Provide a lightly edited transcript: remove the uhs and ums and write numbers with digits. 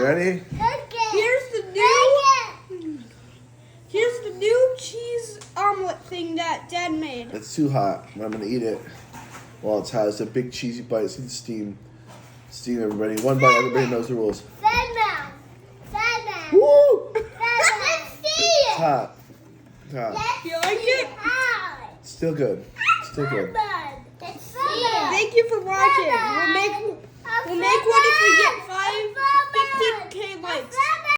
Ready? Here's the new cheese omelet thing that Dad made. It's too hot. I'm gonna eat it while it's hot. It's a big cheesy bite. See the steam. Steam, everybody. One bite. Everybody knows the rules. Woo! It's hot. It's hot. You like it? Still good. Still good. Thank you for watching. We'll make one if we get 15K likes.